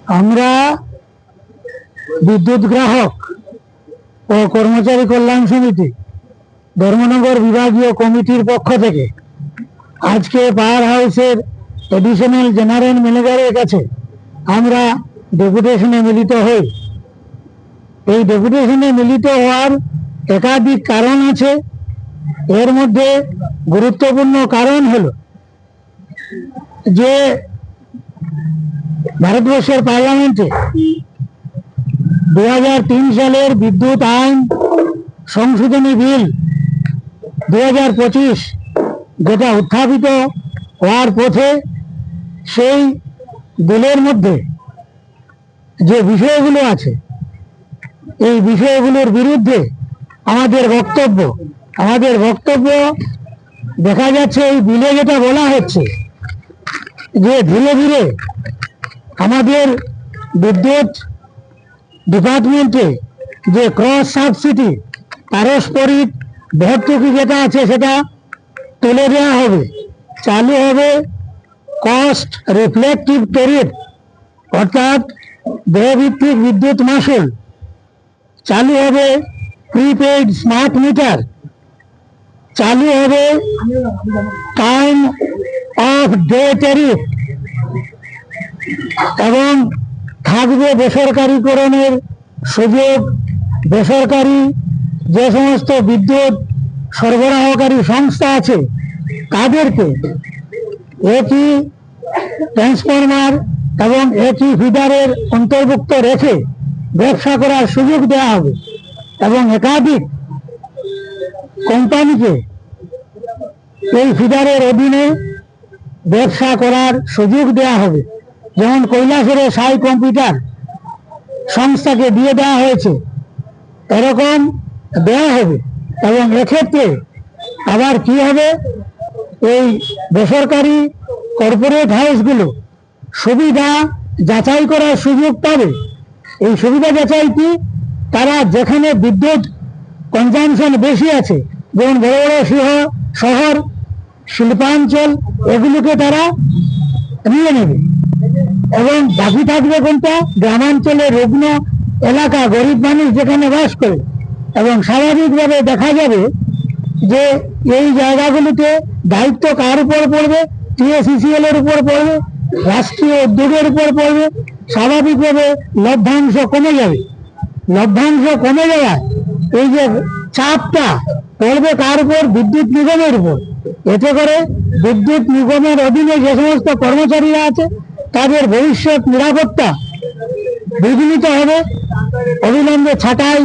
আমরা বিদ্যুৎ গ্রাহক ও কর্মচারী কল্যাণ সমিতি ধর্মনগর বিভাগীয় কমিটির পক্ষ থেকে আজকে পাওয়ার হাউসের এডিশনাল জেনারেল ম্যানেজারের কাছে আমরা ডেপুটেশনে মিলিত হই। এই ডেপুটেশনে মিলিত হওয়ার একাধিক কারণ আছে। এর মধ্যে গুরুত্বপূর্ণ কারণ হলো যে ভারতবর্ষের পার্লামেন্টে 2003 সালের বিদ্যুৎ আইন সংশোধনী বিল 2025 যেটা উত্থাপিত হওয়ার পথে, সেই বিলের মধ্যে যে বিষয়গুলো আছে এই বিষয়গুলোর বিরুদ্ধে আমাদের বক্তব্য দেখা যাচ্ছে এই বিলে যেটা বলা হচ্ছে যে ধীরে ধীরে আমাদের বিদ্যুৎ ডিপার্টমেন্টে যে ক্রস সাবসিডি পারস্পরিক ভর্তুকি যেটা আছে সেটা তুলে দেওয়া হবে, চালু হবে কস্ট রিফ্লেক্টিভ ট্যারিফ অর্থাৎ ব্যয়ভিত্তিক বিদ্যুৎ মাশুল, চালু হবে প্রিপেইড স্মার্ট মিটার, চালু হবে টাইম অফ ডে ট্যারিফ এবং থাকবে বেসরকারীকরণের সুযোগ। বেসরকারি যে সমস্ত বিদ্যুৎ সরবরাহকারী সংস্থা আছে তাদেরকে একই ট্রান্সফরমার এবং একই ফিডারের অন্তর্ভুক্ত রেখে ব্যবসা করার সুযোগ দেওয়া হবে এবং একাধিক কোম্পানিকে এই ফিডারের অধীনে ব্যবসা করার সুযোগ দেওয়া হবে। যেমন কৈলাসহরের সাই কম্পিউটার সংস্থাকে দিয়ে দেওয়া হয়েছে, এরকম দেওয়া হবে। এবং এক্ষেত্রে আবার কি হবে, এই বেসরকারি কর্পোরেট হাউসগুলো সুবিধা যাচাই করার সুযোগ পাবে। এই সুবিধা যাচাই কি, তারা যেখানে বিদ্যুৎ কনজামশন বেশি আছে, যেমন বড় বড় শহর শিল্পাঞ্চল, এগুলোকে তারা নিয়ে নেবে এবং বাকি থাকবে কোনটা, গ্রামাঞ্চলে রুগ্ন এলাকা, গরিব মানুষ যেখানে বাস করে। এবং স্বাভাবিকভাবে দেখা যাবে যে এই জায়গাগুলোতে দায়িত্ব কার উপর পড়বে, TACCL এর উপর পড়বে, রাষ্ট্রীয় উদ্যোগের উপর পড়বে। স্বাভাবিকভাবে লভ্যাংশ কমে যাবে। লভ্যাংশ কমে যাওয়ায় এই যে চাপটা পড়বে কার উপর, বিদ্যুৎ নিগমের উপর। এতে করে বিদ্যুৎ নিগমের অধীনে যে সমস্ত কর্মচারীরা আছে তাদের ভবিষ্যৎ নিরাপত্তা বিঘ্নিত হবে। অবিলম্বে ছাঁটাই